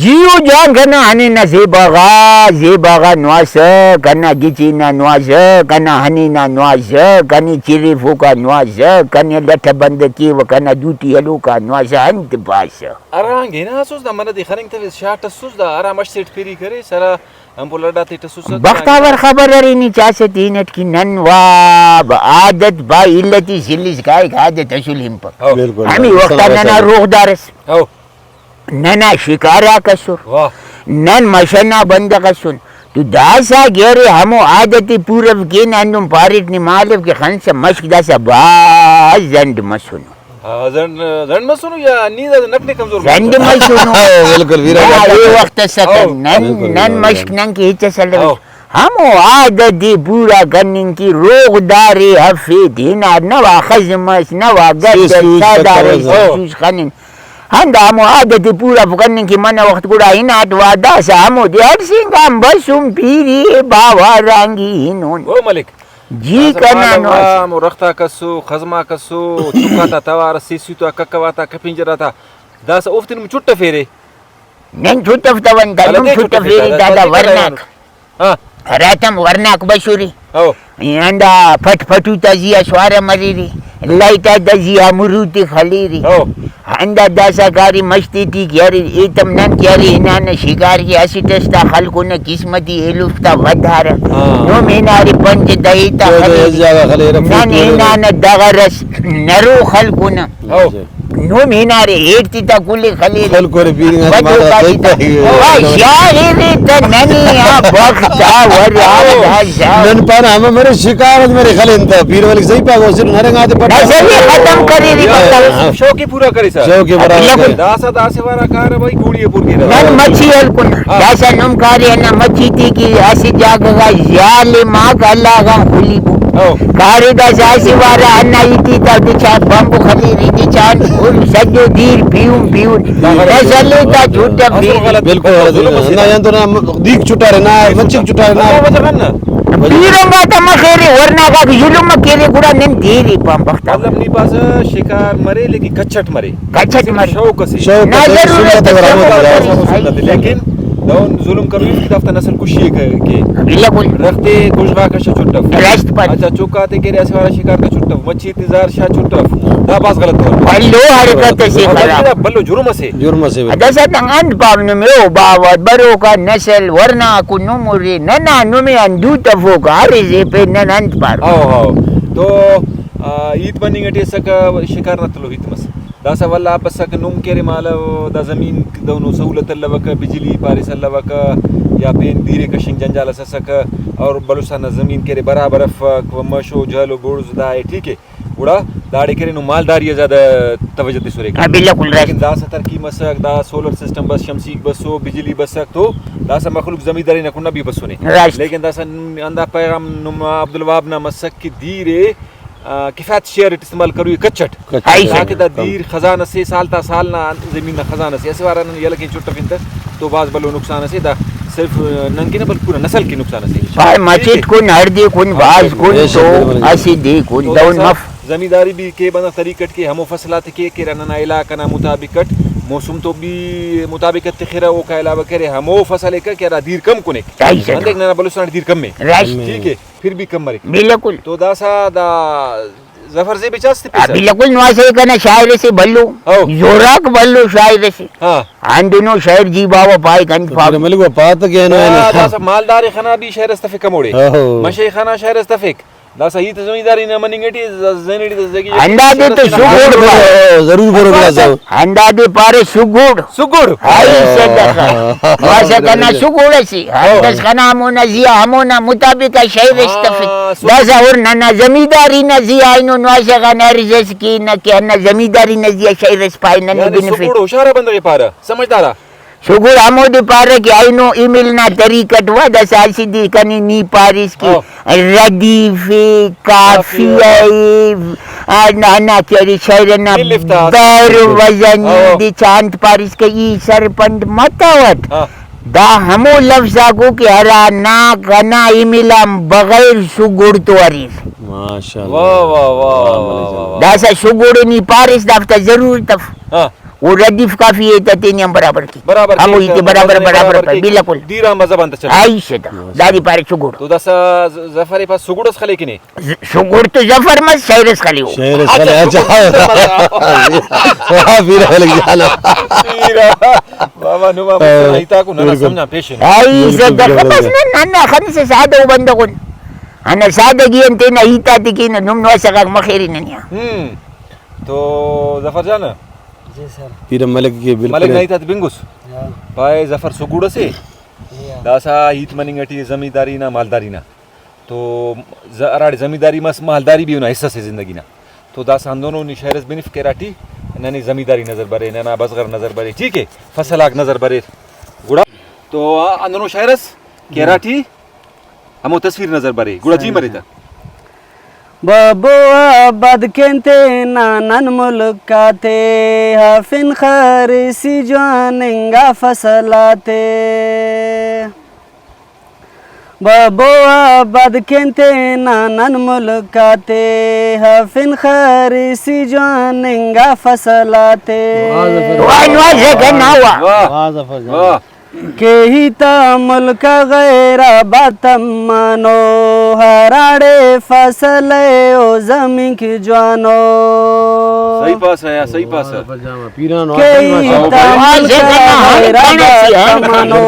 jiu jan kana hanina zebaga nuasa kana gicina nuasa kana hanina nuasa kana cirifuka nuasa kana latabandaki wa kana duti yaluka nuasa ant basa arange na sus da mana dikharing te shata sus da ara mash set piri करे sara हम बोला डाते तो sus Bakhtawar खबर रही चासे तीनट की ननवा आदत बा इल्लती सिलिस काय आदत असुलिम पर हमी वक्त नना रोहदारस नना शिकारा कसुर नन मशना बंद कसुन तू दासा गेरे हमो आदती पूरब के नंदुम पारिट नि मालिफ के खंस मश्क दासा बा जंड मसुन जंड मसुन या नींद नकने कमजोर जंड मसुन बिल्कुल वीरा ये वक्त सकन नन मश्क नन के हिच सल हमो आदती पूरा करने की रोगदारी हफीदी ना नवा खजमस नवा गद सादारे सूस खनिन हंदा हमो आदती पूरा करने की मन वक्त गुड़ा इनाट वादा सा हमो देर सिंह हम बसुम पीरी बावा रांगी हिनोन ओ मलिक जी करना नो मो रखता कसो खजमा कसो चुकाता तवार सिसुतो ककवाता कपिंजरा था दास ओफ्तिन चुट्टा फेरे नन छुट्टा तवन दलम छुट्टा फेरी दादा वरनाक हां रातम वरनाक बसुरी अंडा फटफटू तजिया स्वार मरीरी लाइटा दजिया मुरुती खलीरी अंडा दासा कारी मस्ती थी क्यारी एकदम नन क्यारी इनाने शिकार की असिटस्ता खलको ने किस्मती एलुफ्ता वधार नो मेनारी पंच दहीता नन इनाने दगरस नरो खलको न नो मेनारे हेटती ता कुली खलीरी खलको रे बीरिंग माता शायरी त ननिया बखता वरा नन पान हम मेरे शिकार मेरे खलिन त पीर वाली सही पागो सिर नरंगाते पट सही खत्म करी शौक ही पूरा करे सर शौक ही बराबर दासा दासे वाला कार भाई गुड़िए पुर की नन मच्छी हलकुन दासा नम कार्य न मच्छी थी की ऐसी जागगा याले मां अल्लाह का खुली कारी दासा ऐसी वाला अन्ना इती ता दिछा बंबू खलीरी दिछा सजो दीर पीऊ ऐसले ता झूठा बिल्कुल ना यंतो ना दीक छुटारे ना मच्छी छुटारे ना वजगन पीरंगा त मखेरे वरना का जुलुम केले गुड़ा नन धीरी पम बख्ता मतलब नी पास शिकार मरे लेकिन कच्छट मरे शौक से ना जरूरत लेकिन दौन जुल्म कभी दफ्ता नस्ल कुशी के बिल्कुल रखते गुजबा का छुट्टफ रेस्ट पर अच्छा चुकाते के ऐसे वाला शिकार का छुट्टफ मच्छी इंतजार शाह छुट्टफ दा बास गलत हो बल्लो हरकत से खराब बल्लो जुर्म से दसा तंगन पावन में ओ बावत बरो का नस्ल वरना को नुमुरी नना नुमे अंदू तफो का रे पे ननंत पार तो ईद बनिंग अटे सक शिकार न तलो हित मस दासा वल्ला बसक नुम केरे माल दा जमीन दोनो सहूलत लवक बिजली पारिस लवक या पेन धीरे कशिंग जंजाल ससक और बलुस्तान जमीन केरे बराबर फक व मशो जलो बुर्ज दाए ठीक है उड़ा दाड़े करे नु मालदारी ज्यादा तवज्जो दे सुरे बिल्कुल लेकिन दासा तरकी मसक दा सोलर सिस्टम बस शमसी बसो बिजली बसक तो दासा मखलूक जमींदारी न कुना भी बसोने लेकिन दासा अंदा पैगाम नुम अब्दुल वहाब ना मसक की धीरे किफायत शेयर इस्तेमाल करू कच्चट ताकि दा दीर खजाना से सालता सालना जमीन खजाना से ऐसे वारा यल के चुट्टा फिंत तो बाज बलो नुकसान से दा सिर्फ नंकी न बल पूरा नस्ल की नुकसान से भाई मस्जिद कुन हरदी कुन बाज कुन तो ऐसी दे कुन दौन मफ जमींदारी भी के बना तरीकट के हमो फसलात के रनना इलाका ना मुताबिकट मौसम तो भी मुताबिक तखिरा वो का अलावा करे हमो फसल का क्या दीर कम कोने देख ना बलुस्तान दीर कम में ठीक है फिर भी कम मरे बिल्कुल तो दासा दा जफर से बिचास्ते बिल्कुल नवासे कना शायर से बल्लू जोराक बल्लू शायर से हां आन दोनों शायर जी बाबा पाई कंठ फाग मलिक पात के ना दासा मालदार खाना भी शायर इस्तफिक कमोड़े मशे खाना शायर इस्तफिक दासा ही तो जमींदारी न मनिंगटी जनेडी जगी अंदाजे तो सुगुड़ जरूर बरोबर जाओ अंदाजे पारे सुगुड़ हाय सदका वासे कना सुगुड़ सी दस कना मोना जिया हमोना मुताबिक शायर इस्तफिक दासा और ना जमींदारी न जिया इनो वासे कना रिजस की न के न जमींदारी न जिया शायर पाई न बेनिफिट सुगुड़ होशियार बंदे पारा समझदारा सुगुड़ आमोदे पारे के आइनो ईमेल ना तरीकट वा दसा सीधी कनी नी पारिस की रदीफे काफिया ना केरी शायर ना बर वजन दी चांद पारिस के ई सरपंड मतवत दा हमो लफ्जा को के हरा ना गना ईमेला बगैर सुगुड़ तो अरीफ माशाल्लाह वाह वाह वाह दासा सुगुड़ नी पारिस दफ्ता जरूर तफ वो रदीफ काफी है ततेनियम बराबर की बराबर हम इथे बराबर बराबर की. बिलकुल दीरा मजबन तचल आईशे दादी पारे सुगुड तो दसा जफर पास सुगुडच खाले की नाही सुगुड तो जफर मत शहरस खाली हो शेर खले अच्छा वाह पीर वाले जान बाबा नुमा इता को ना समझा पेशेंट आईशे दखबस नन्ना खनसे सादो बंदकोन ana sadagiyan te na hita tikin num no sakak makhiri nanya तो जफर जान जी सर पीर मलिक के मलिक बिल्कुल नहीं था बिंगुस पाए जफर सुगुड से दासा हित मनिंगटी जमींदारी ना मालदारी ना तो अराड जमींदारी मस मालदारी भी ना हिस्सा से जिंदगी ना तो दासा दोनों नि शहरस बिनिफ केराटी ननी जमींदारी नजर बरे नना बसगर नजर बरे ठीक है फसलाक नजर बरे गुड़ा तो दोनों शहरस केराटी हमो तस्वीर नजर बरे गुड़ा जी मरे था बबुआ बदकेंते नानन मुल्काते हफिन खरीसी जानेंगा फसलाते बबुआ बदकेंते नानन मुल्काते हफिन खरीसी जानेंगा फसलाते वाह के ही मुल्क गैरा बातम मानो हराड़े फसल ओ जमीन की जानो सही पास है यार सही पास है पीरा नो के ही मुल्क गैरा बातम मानो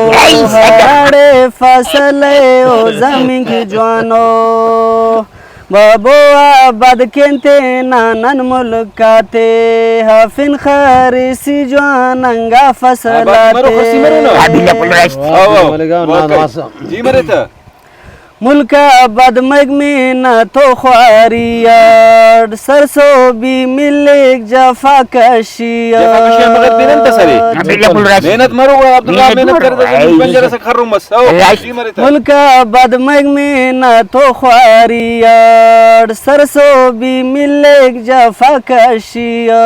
हराड़े फसल ओ जमीन की जानो बबुआ बदकेंते नानन मुल्काते हफिन खरीसी जानंगा फसलाते जी मरे था मुल्का बदमग में न तो ख्वारियाड सरसों भी मिले जफा कशिया मेहनत मरो अब्दुल्ला मेहनत कर बंजर से खर्रो मस जी मरे था मुल्का बदमग में न तो ख्वारियाड सरसों भी मिले जफा कशिया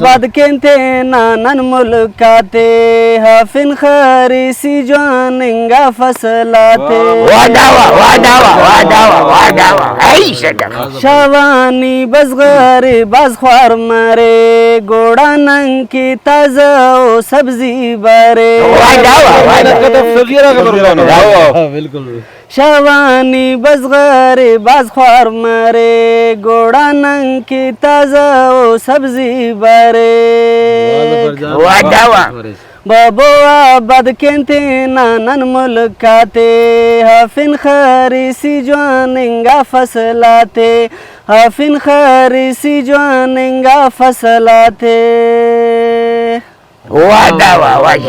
बदकेंते नानन मुल्काते हफिन खरीसी जानेंगा फसलाते शवानी बसगरे बसख्वार मारे गोड़ा नंग की ताजा ओ सब्जी बारे बिल्कुल शवानी बसगरे बसख्वार मारे गोड़ा नंग की ताजा ओ सब्जी बारे बबुआ बदकेंते नानन मुल्काते हफिन खरीसी जानेंगा फसलाते हफिन खरीसी जानेंगा फसलाते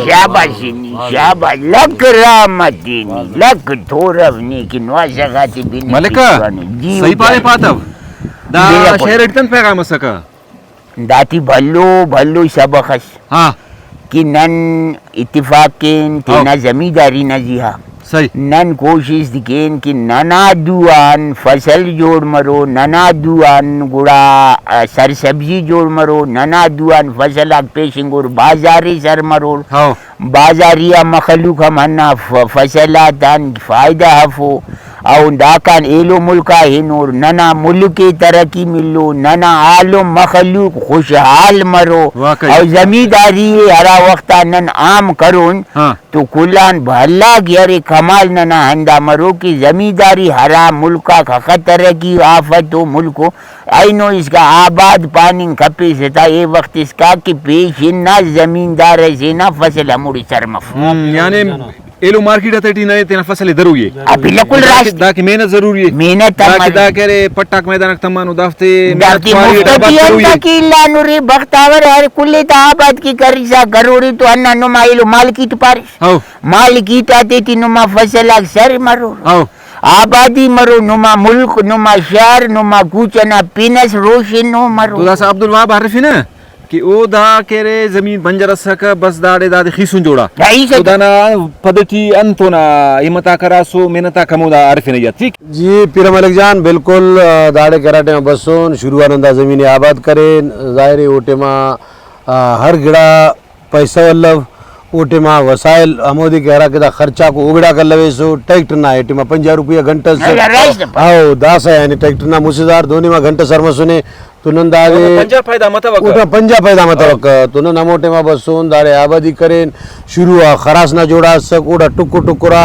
शाबाशिनी शाबा लक रामतीनी लक थोरवनी की नवाजगाती बिन मलिका सही पाले पातव दा शहर इतन पैगाम सका दाती भल्लो भल्लो सबखस हां कि नन इत्तिफाकिन तेना जमींदारी न जिहा सही नन कोशिश दिखेन कि नना दुआन फसल जोड़ मरो नना दुआन गुड़ा सर सब्जी जोड़ मरो नना दुआन फसल आग पेशिंगोर बाजारी सर मरो हां बाजारिया मखलूक हमना फसला दान फायदा हफो और दाकान एलो मुल्का हिनोर नना मुल्क तरक्की मिलो नना आलो मखलूक खुशहाल मरो और जमींदारी हरा वक्ता नन आम करोन तो कुलान भला यारे कमाल नना हंदा मरो की जमींदारी हरा मुल्का का तरक्की आफत हो मुल्को आइनो इसका आबाद पानी खपे से ये वक्त इसका कि पेश ना जमींदार से ना फसल अमुड़ी सरमफ यानी एलो मार्केट अथॉरिटी ने तेना फसल जरूरी है बिल्कुल राष्ट्र दा की मेहनत जरूरी है मेहनत दा करे पट्टाक मैदान तमानो दाफते दाती मुफ्तदियन की लानुरी बख्तावर हर कुल्ले आबाद की करिसा गरोरी तो अन्ना नुमा एलो मालकीत पारिस मालकीत आते ती नुमा फसल सर मरो आबादी मरो नुमा मुल्क नुमा शहर नुमा कुचना पिनस रोशन नो मरो तो दास अब्दुल वहाब आरिफी ना कि ओ दा केरे जमीन बंजर सका बस दाड़े दादे खीसुन जोड़ा तो दाना पद्धति अंतोना हिम्मता करा सो मेहनता कमोदा आरिफी नहीं ठीक जी पीर मलिक जान बिल्कुल दाड़े कराटे में बसोन शुरुआत अंदा जमीन आबाद करे जाहिर ओटे मा हर गिड़ा पैसा वल्लभ ओटे मा वसाइल अमोदी कह रहा कि खर्चा को उगड़ा कर लवे सो ट्रैक्टर ना एटी मा 50 रुपया घंटा से आओ दास है यानी ट्रैक्टर ना मुसेदार दोनी मा घंटा शर्मा सुने तो नंदावे पंजाब फायदा मत उठा पंजाब पैदा मतवक तो न मोठे मा बसून दाडे आबादी करेन शुरू खरास ना जोड़ा सक उड़ा टुकु टुकुरा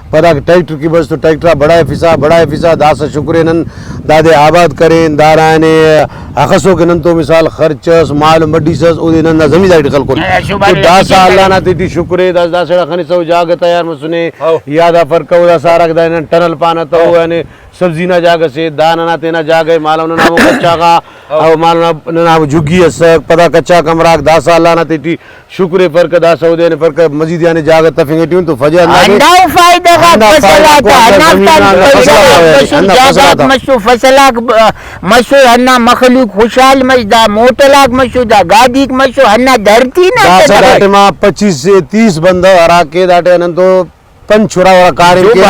पदा ट्रैक्टर की बस तो ट्रैक्टर बड़ा फिसा दास शुक्रे नन दादे आबाद करेन दाराने आखसो के नन तो मिसाल खर्चस माल मडीसस उदे नंदा जमींदारी खल को तो दास अल्लाह ना तेटी शुक्रे दास दास खनि सो जाग तैयार मसुने यादा फरक उदा सारा दान टनल पाना तो यानी सब्जी ना जाग से दाना ना तेना जागे माल ना नाम कच्चा का अब माल ना झुग्गी असक पदा कच्चा कमराक दास अल्लाह ना तेटी शुक्रे फरक दास उदे ने फरक मजीद यानी जाग तफिंगे ट्यून तो फजे अंडा फायदा का फसलात मशु फसलाक मशु हन्ना मखलूक खुशहाल मजदा मोटलाक मशुदा गादीक मशु हन्ना धरती ना दास दाटे मा 25 से 30 बंद हरा के दाटे अनंतो पंच छोरा वाला कार्य के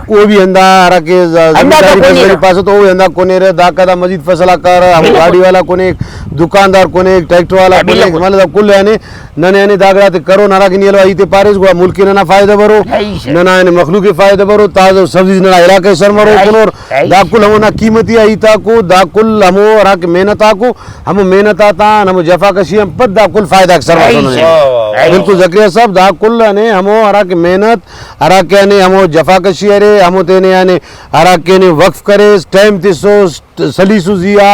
वो भी अंदा हरा के जमींदारी पास तो वो अंदा कोने रे दाका मजीद फसला कर हम गाड़ी वाला कोने दुकानदार कोने ट्रैक्टर वाला कोने मतलब कुल यानी नने यानी दागरा ते करो नारा की नियलवा इते पारिस गो मुल्क के ना फायदा बरो नना यानी मखलूक के फायदा बरो ताजो सब्जी ना इलाके शर्म रो कोनोर दाकुल हम ना कीमती आईता को दाकुल हम हरा के मेहनत को हम मेहनत आता हम जफा कशी हम पद दाकुल फायदा शर्म बिल्कुल जकरिया साहब दाकुल ने हम हरा के मेहनत हरा के ने हम जफा कशी अरे हम तेने यानी हरा के ने वक्फ करे टाइम ते सो सलीसु जिया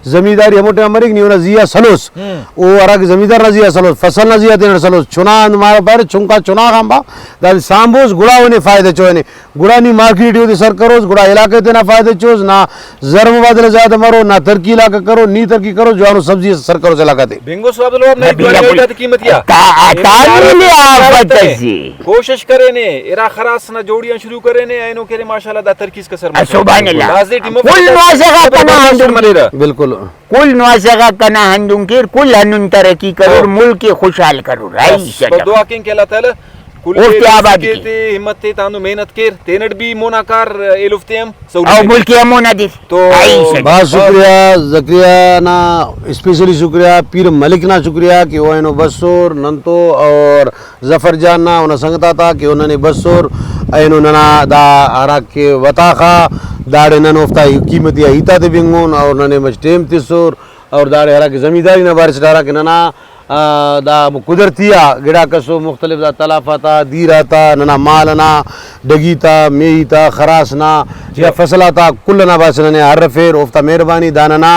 जमींदारी हमोटे अमरिक नहीं होना जिया सलोस वो हरा के जमींदार ना जिया सलोस फसल ना जिया तेने सलोस चुना मार पर चुंका चुना खांबा दाल सांबोस गुड़ा होने फायदे चोने गुड़ा नहीं मार्केट होती सर करो गुड़ा इलाके तेना फायदे चोस ना जर्म बदले ज्यादा मरो ना तरकी इलाका करो नी तरकी करो जो सब्जी सर करो इलाका दे बिंगो सो अब्दुल वहाब ने कीमत किया कोशिश करे ने इरा खरास ना जोड़ियां शुरू करे ने एनो करे माशाल्लाह दा तरकीस कसर सुभान अल्लाह कुल नवाज़ा कना हंदुम बिल्कुल कुल नवाज़ा कना हंदुम के कुल हनुन तरक्की करो मुल्क के खुशहाल करो राइश दुआ के अल्लाह ताला कुल के हिम्मत ते तानु मेहनत केर तेनड भी मोनाकार एलुफ्तेम और मुल्क के मोना दे तो बहुत शुक्रिया जकरिया ना स्पेशली शुक्रिया पीर मलिक ना शुक्रिया कि वो इनो बसोर नंतो और जफर जान ना उन्हें संगता था कि उन्होंने बसोर इनो नना दा आरा के वताखा दाड़े नन उफ्ता कीमती हिता ते बिंगोन और उन्होंने मस्टेम तिसोर और दाड़े हरा की जमींदारी ना बारिश डारा के नना दा कुदरतिया गिड़ा कसो मुख्तलिफ दा तलाफाता दीराता नना मालना डगीता मेहीता खरासना या फसलाता कुल्लना बासने हरफेर उफ्ता मेहरबानी दानना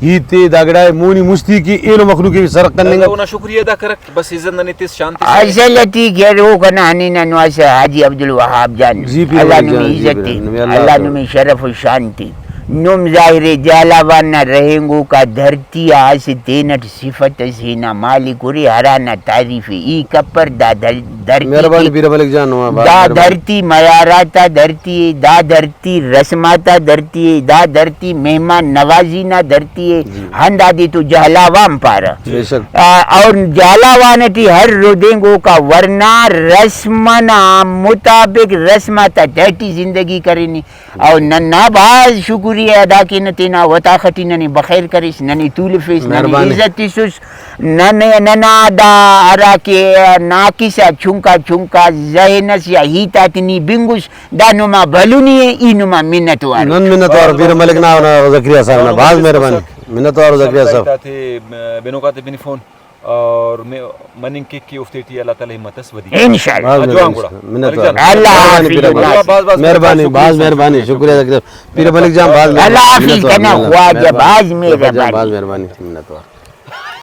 हीते दागड़ा मूनी मुस्ती की एलो मखलूक की सरक करने का शुक्रिया अदा करक बस इज्जत ने तिस शांति अजलती गेरो कना हनीना नवाज़ा हाजी अब्दुल वहाब जान अल्लाह ने इज्जत अल्लाह ने शरफ और शांति नुम जाहिरे जालावाना रहेंगो का धरती आस तेनट सिफत सीना मालिकुरी हराना तारीफ ई कपर दा धरती मेहरबानी पीर मलिक जान दा धरती मयाराता धरती दा धरती रस्माता धरती दा धरती मेहमान नवाजी ना धरती हंदा दी तो जहलावाम पारा और जहलावानटी हर रोदेंगो का वरना रस्मना मुताबिक रस्माता टैटी जिंदगी करेनी और नन्ना बाज शुक्रिया अदा की नतीना वता खटी ननी बखैर करिस ननी तूलफिस ननी इज्जतिसुस नने नना दा अरा के नाकिसा छुंका छुंका जहनस या हिता तिनी बिंगुस दानुमा भलुनी इनुमा मिन्नत वार नन मिन्नत वार पीर मलिक ना जकरिया साहब ना बहुत मेहरबानी मिन्नत वार जकरिया साहब थे बिनो का बिन फोन और मैं मनिंग की उफ्तेटी अल्लाह ताला हिम्मतस वदी इंशाअल्लाह अल्लाह मेहरबानी बाज मेहरबानी शुक्रिया जकरिया पीर मलिक जान बाज अल्लाह हाफिज करना ख्वाजा बाज मेहरबानी मिन्नत वार